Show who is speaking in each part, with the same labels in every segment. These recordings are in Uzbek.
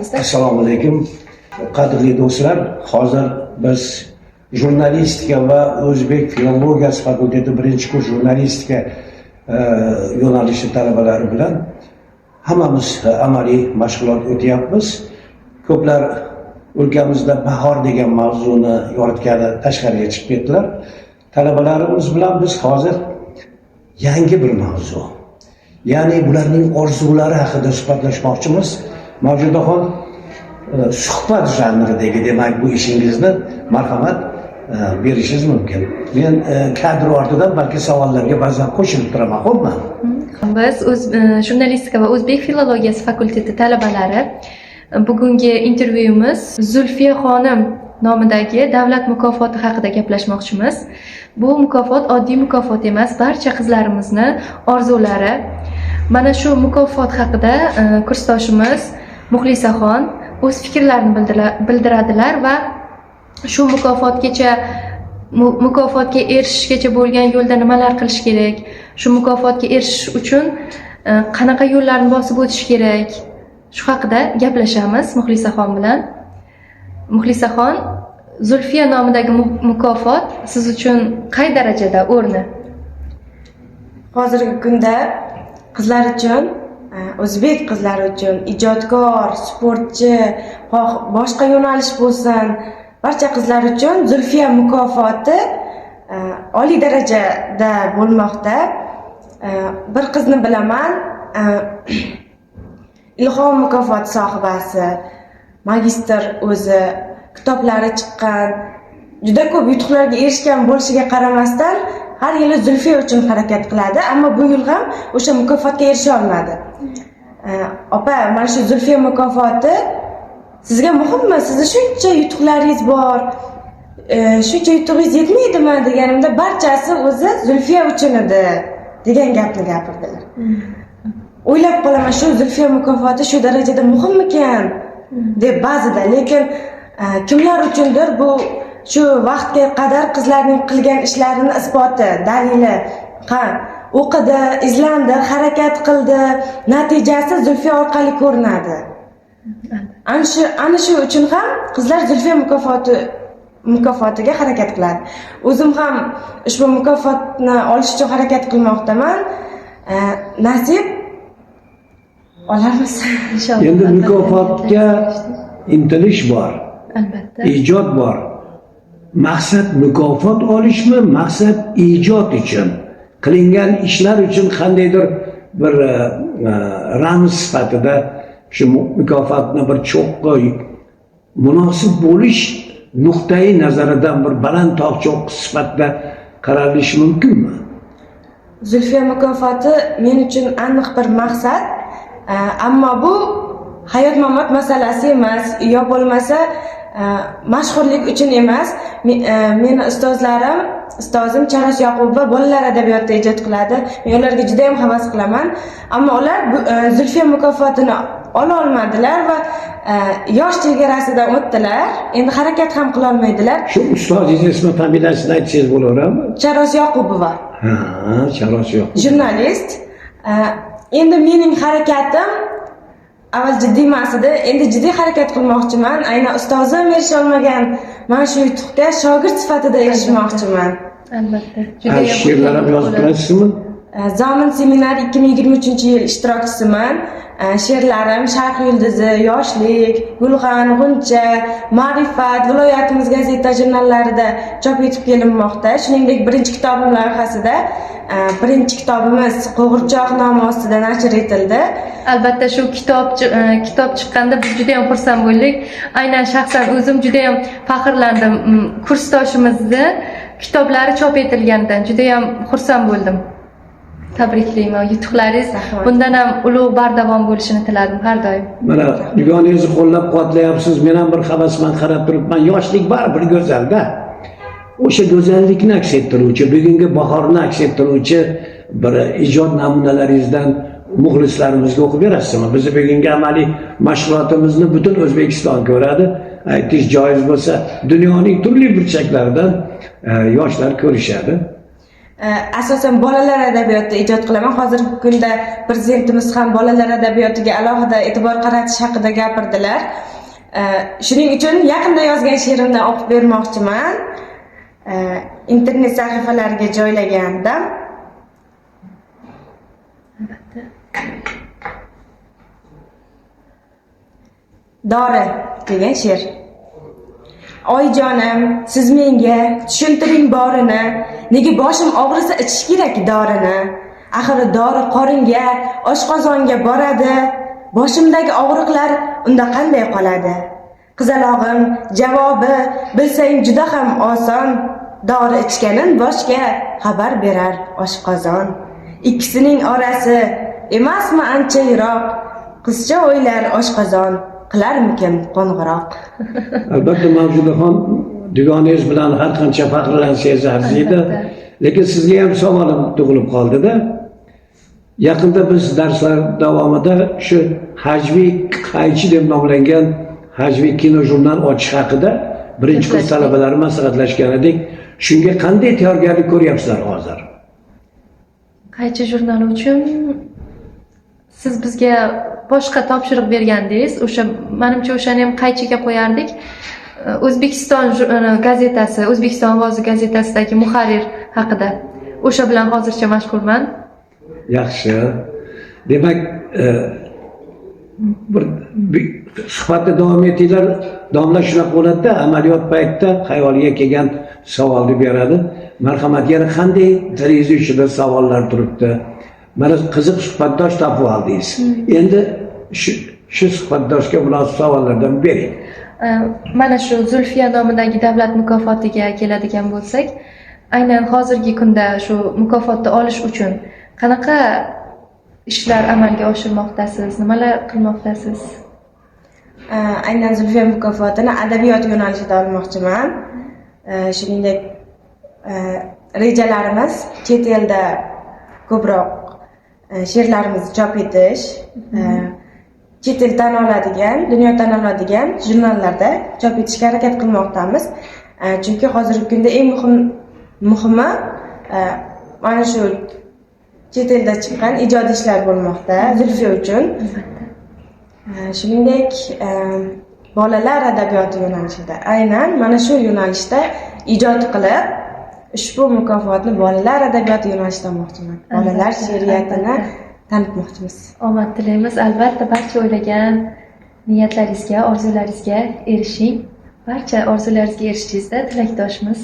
Speaker 1: hayotingizda?
Speaker 2: Assalomu alaykum. Qadrli do'stlar, hozir biz jurnalistika va o'zbek filologiyasi fakulteti birinchi kurs jurnalistika yo'nalishi talabalari bilan hammamiz amaliy mashg'ulot o'tyapmiz. Ko'plar o'lkamizda bahor degan mavzuni yoritgani tashqariga chiqib ketdilar. Talabalarimiz bilan biz hozir yangi bir mavzu, ya'ni bularning orzulari haqida suhbatlashmoqchimiz. Mavjudaxon suhbat janridagi demak bu ishingizni marhamat berishingiz mumkin. Men kadr ortidan balki savollarga ba'zan qo'shilib turaman, xo'pmi?
Speaker 1: Biz jurnalistika va o'zbek filologiyasi fakulteti talabalari bugungi intervyumiz Zulfiya xonim nomidagi davlat mukofoti haqida gaplashmoqchimiz. Bu mukofot oddiy mukofot emas, barcha qizlarimizni orzulari. Mana shu mukofot haqida kursdoshimiz Muxlisaxon o'z fikrlarini bildiradilar va shu mukofotga erishishgacha bo'lgan yo'lda nimalar qilish kerak, shu mukofotga erishish uchun qanaqa yo'llarni bosib o'tish kerak, shu haqida gaplashamiz Muxlisaxon bilan. Muxlisaxon, Zulfiya nomidagi mukofot siz uchun qay darajada o'rni?
Speaker 3: Hozirgi kunda qizlar uchun, o'zbek qizlari uchun ijodkor, sportchi, boshqa yo'nalish bo'lsin, barcha qizlar uchun Zulfiya mukofoti oliy darajada bo'lmoqda. Bir qizni bilaman, Ilhom mukofoti sohibasi, magistr o'zi, kitoblari chiqqan, juda ko'p yutuqlarga erishgan bo'lishiga qaramasdan har yili Zulfiya uchun harakat qiladi, ammo bu yil ham o'sha mukofotga erisha olmadi. Opa, mana shu Zulfiya mukofoti sizga muhimmi? Sizning shuncha yutuqlaringiz bor, shuncha yutug'ingiz yetmaydimi deganimda barchasi o'zi Zulfiya uchun edi degan gapni gapirdilar. O'ylab qolaman, shu Zulfiya mukofoti shu darajada muhimmikan deb ba'zida, lekin kimlar uchundir bu shu vaqtga qadar qizlarning qilgan ishlarini isboti, dalili. O'qidi, izlandi, harakat qildi, natijasi Zulfiya orqali ko'rinadi. Ana shu uchun ham qizlar Zulfiya mukofotiga harakat qiladi. O'zim ham ushbu mukofotni olish uchun harakat qilmoqdaman. Nasib olarmiz inshaalloh.
Speaker 2: Endi mukofotga intilish bor.
Speaker 1: Albatta.
Speaker 2: Ijod bor. Maqsad mukofot olishmi, maqsad ijod uchun qilingan ishlar uchun qandaydir bir ramz sifatida shu mukofotni bir cho'qqi munosib bo'lish nuqtai nazaridan bir baland tog'choq sifatida qaralishi mumkinmi?
Speaker 3: Zulfiya mukofoti men uchun aniq bir maqsad, ammo bu hayot mamot masalasi emas, yo bo'lmasa mashhurlik uchun emas. Meni ustozim Charos Yoqubova bolalar adabiyotida ijod qiladi. Men ularga juda ham havas qilaman, ammo ular Zulfiya mukofotini ola olmadilar va yosh chegarasidan o'tdilar. Endi harakat ham qila olmaydilar.
Speaker 2: Shu ustozingiz ismi, familiyasini aytsangiz bo'laveradimi?
Speaker 3: Charos Yoqubova.
Speaker 2: Ha, Charos Yoqubova.
Speaker 3: Jurnalist. Endi mening harakatim avval jiddiy emas edi, endi jiddiy harakat qilmoqchiman. Aynan ustozim erisha olmagan mana shu yutuqqa shogird sifatida erishmoqchiman.
Speaker 1: Albatta.
Speaker 2: Juda ham she'rlar ham yozib turasizmi?
Speaker 3: Zomin seminari 2023-yil ishtirokchisiman. She'rlarim Sharq yulduzi, Yoshlik, Gulxan, G'uncha, Ma'rifat, viloyatimiz gazeta jurnallarida chop etib kelinmoqda. Shuningdek, birinchi kitobim loyihasida birinchi kitobimiz Qo'g'irchoq nomi ostida nashr etildi.
Speaker 1: Albatta, shu kitob chiqqanda biz juda ham xursand bo'ldik. Aynan shaxsan o'zim juda ham faxrlandim. Kursdoshimizni kitoblari chop etilganidan juda ham xursand bo'ldim. Tabriklayman. Yutuqlaringiz bundan ham ulug' bardavom bo'lishini tiladim har doim.
Speaker 2: Mana dugoningizni qo'llab-quvvatlayapsiz. Men ham bir havasman qarab turibman. Yoshlik baribir go'zalda. O'sha go'zallikni aks ettiruvchi, bugungi bahorni aks ettiruvchi bir ijod namunalaringizdan muxlislarimizga o'qib berasizmi? Biz bugungi amaliy mashg'ulotimizni butun O'zbekiston ko'radi. Aytish joiz bo'lsa, dunyoning turli burchaklaridan yoshlar ko'rishadi.
Speaker 3: asosan bolalar adabiyoti ijod qilaman. Hozirgi kunda prezidentimiz ham bolalar adabiyotiga alohida e'tibor qaratish haqida gapirdilar. Shuning uchun yaqinda yozgan she'rimdan o'qib bermoqchiman. Internet sahifalarga joylagandim. Dori degan she'r. Oyijonim, siz menga tushuntiring borini, nega boshim og'risa ichish kerak dorini. Axir dori qoringa, oshqozonga boradi. Boshimdagi og'riqlar unda qanday qoladi? Qizalog'im, javobi bilsang juda ham oson. Dori ichganin boshga xabar berar oshqozon. Ikkisining orasi emasmi ancha yiroq? Qizcha o'ylar oshqozon qilarmikin qo'ng'iroq.
Speaker 2: Albatta Mavjudaxon dugonangiz bilan har qancha faxrlansangiz arziydi, lekin sizga ham savolim tug'ilib qoldi-da. Yaqinda biz darslar davomida shu Hajviy qaychi deb nomlangan Hajviy kino jurnal ochish haqida birinchi kurs talabalari maslahatlashgan edik. Shunga qanday tayyorgarlik ko'ryapsizlar hozir?
Speaker 1: Qaychi jurnali uchun siz bizga boshqa topshiriq bergandingiz. Menimcha o'shani ham qaychiga qo'yardik. O'zbekiston gazetasi, O'zbekiston ovozi gazetasidagi muharrir haqida. O'sha bilan hozircha mashg'ulman.
Speaker 2: Yaxshi. Demak, bir suhbatda davom etinglar. Domla shunaqa bo'ladi-da, amaliyot paytida xayoliga kelgan savolni beradi. Marhamat, yana qanday deraza ichida savollar turibdi? Mana qiziq suhbatdosh topib oldingiz. Endi shu suhbatdoshga munosib savollardan bering.
Speaker 1: Mana shu Zulfiya nomidagi davlat mukofotiga keladigan bo'lsak, aynan hozirgi kunda shu mukofotni olish uchun qanaqa ishlar amalga oshirmoqdasiz? Nimalar qilmoqdasiz?
Speaker 3: Aynan Zulfiya mukofotini adabiyot yo'nalishida olmoqchiman. Shuningdek, rejalarimiz chet elda ko'proq she'rlarimizni chop etish, chet el tan oladigan, dunyo tan oladigan jurnallarda chop etishga harakat qilmoqdamiz. Chunki hozirgi kunda eng muhimi mana shu chet elda chiqqan ijodiy ishlar bo'lmoqda Zulfiya uchun. Shuningdek, bolalar adabiyoti yo'nalishida aynan mana shu yo'nalishda ijod qilib, ushbu mukofotni bolalar adabiyoti yo'nalishida olmoqchiman. Bolalar she'riyatini tanitmoqchimiz.
Speaker 1: Omad tilaymiz. Albatta barcha o'ylagan niyatlaringizga, orzularingizga erishing. Barcha orzularingizga erishishingizda tilakdoshmiz.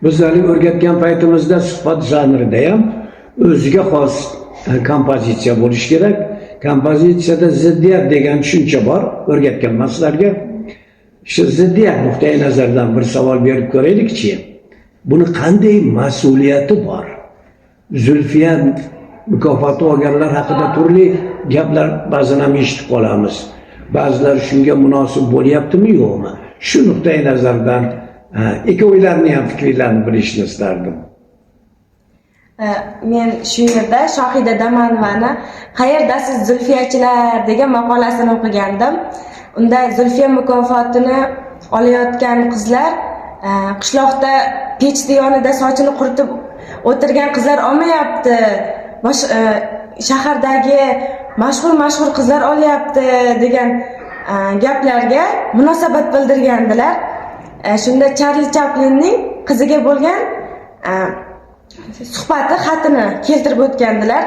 Speaker 2: Biz hali o'rgatgan paytimizda suhbat janrida ham o'ziga xos kompozitsiya bo'lishi kerak. Kompozitsiyada ziddiyat degan tushuncha bor o'rgatganman sizlarga. Shu ziddiyat nuqtai nazaridan bir savol berib ko'raylikchi. Buni qanday mas'uliyati bor? Zulfiya mukofoti olganlar haqida turli gaplar ba'zan ham eshitib qolamiz. Ba'zilar shunga munosib bo'lyaptimi, yo'qmi? Shu nuqtai nazardan ikkovlarini ham fikrlarini bilishni istardim.
Speaker 3: Men shu yerda Shohida Damanovani "Qayerdasiz Zulfiyachilar" degan maqolasini o'qigandim. Unda Zulfiya mukofotini olayotgan qizlar qishloqda pechni yonida sochini quritib o'tirgan qizlar olmayapti. Shahardagi mashhur qizlar olyapti degan gaplarga munosabat bildirgandilar. Shunda Charli Chaplinning qiziga bo'lgan suhbati xatini keltirib o'tgandilar.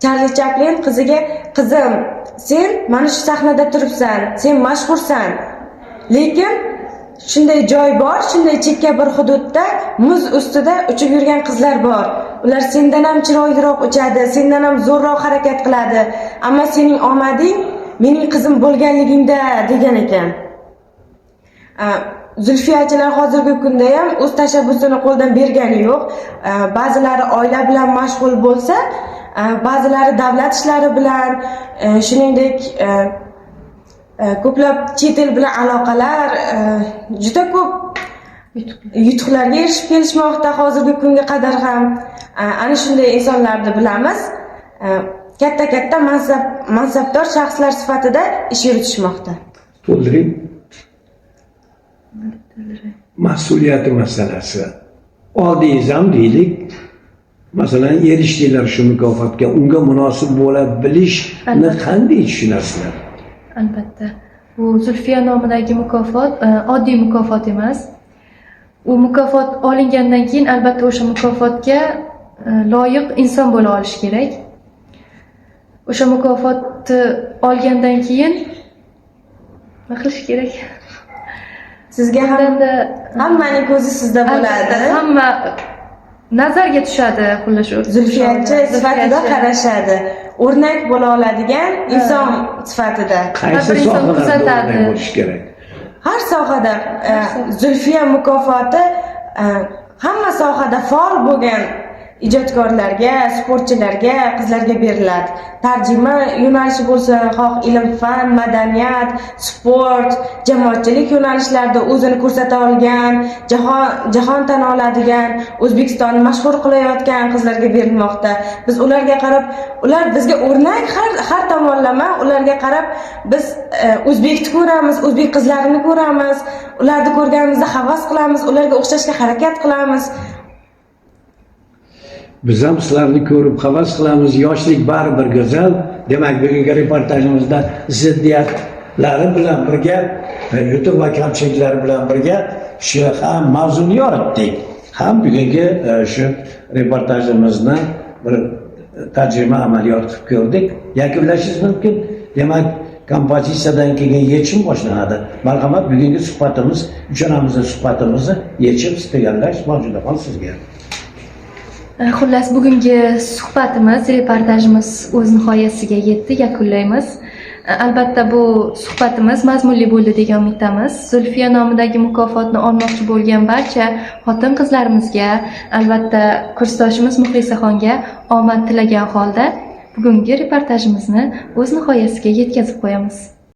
Speaker 3: Charli Chaplin qiziga: "Qizim, sen mana shu sahnada turibsan, sen mashhursan. Lekin shunday joy bor, shunday chekka bir hududda muz ustida uchib yurgan qizlar bor. Ular sendan ham chiroyliroq uchadi, sendan ham zo'rroq harakat qiladi. Ammo sening omading mening qizim bo'lganligingda" degan ekan. Zulfiyachilar hozirgi kunda ham o'z tashabbusini qo'ldan bergani yo'q. Ba'zilari oila bilan mashg'ul bo'lsa, ba'zilari davlat ishlari bilan, shuningdek ko'plab chet el bilan aloqalar, juda ko'p yutuqlarga erishib kelishmoqda. Hozirgi kunga qadar ham ana shunday insonlarni bilamiz. Katta mansabdor shaxslar sifatida ish yuritishmoqda.
Speaker 2: To'ldiring. Mas'uliyati masalasi. Oldingiz ham deylik, Masalan, erishdinglar shu mukofotga, unga munosib bo'la bilishni
Speaker 1: Albatta.
Speaker 2: qanday tushunasizlar?
Speaker 1: Albatta. Bu Zulfiya nomidagi mukofot oddiy mukofot emas. U mukofot olingandan keyin albatta o'sha mukofotga loyiq inson bo'la olish kerak. O'sha mukofotni olgandan keyin nima qilish kerak?
Speaker 3: Sizga ham
Speaker 1: Bunda
Speaker 3: hammaning ko'zi sizda
Speaker 1: albatta
Speaker 3: bo'ladi.
Speaker 1: hamma nazarga tushadi, xullas shu
Speaker 3: Zulfiyachi sifatida
Speaker 1: Zulfiyachi.
Speaker 3: qarashadi. O'rnak bo'la oladigan inson sifatida.
Speaker 2: Qaysi
Speaker 1: bir inson
Speaker 2: sohalarda
Speaker 1: kuzatadi.
Speaker 2: o'rnak bo'lish kerak?
Speaker 3: Har sohada
Speaker 1: sohada.
Speaker 3: Zulfiya mukofoti hamma sohada faol bo'lgan ijodkorlarga, sportchilarga, qizlarga beriladi. Tarjima yo'nalishi bo'lsin, xoh ilm, fan, madaniyat, sport, jamoatchilik yo'nalishlarida o'zini ko'rsata olgan, jahon tan oladigan, O'zbekistonni mashhur qilayotgan qizlarga berilmoqda. Biz ularga qarab, ular bizga o'rnak har tomonlama, ularga qarab biz o'zbekni ko'ramiz, o'zbek qizlarini ko'ramiz, ularni ko'rganimizda havas qilamiz, ularga o'xshashga harakat qilamiz.
Speaker 2: Biz ham sizlarni ko'rib havas qilamiz. Yoshlik baribir go'zal. Demak, bugungi reportajimizda ziddiyatlari bilan birga, yutuq va kamchiliklari bilan birga shu ham mavzuni yoritdik. Ham bugungi shu reportajimizni bir tarjima amaliyot qilib ko'rdik. Yakunlashingiz mumkin. Demak, kompozitsiyadan keyin yechim boshlanadi. Marhamat, bugungi suhbatimiz, uchinamizning suhbatimizni yechib tugallash Mojidaxon sizga.
Speaker 1: Xullas, bugungi suhbatimiz, reportajimiz o'z nihoyasiga yetdi, yakunlaymiz. Albatta bu suhbatimiz mazmunli bo'ldi degan umiddamiz. Zulfiya nomidagi mukofotni olmoqchi bo'lgan barcha xotin-qizlarimizga, albatta kursdoshimiz Muxlisaxonga omad tilagan holda bugungi reportajimizni o'z nihoyasiga yetkazib qo'yamiz.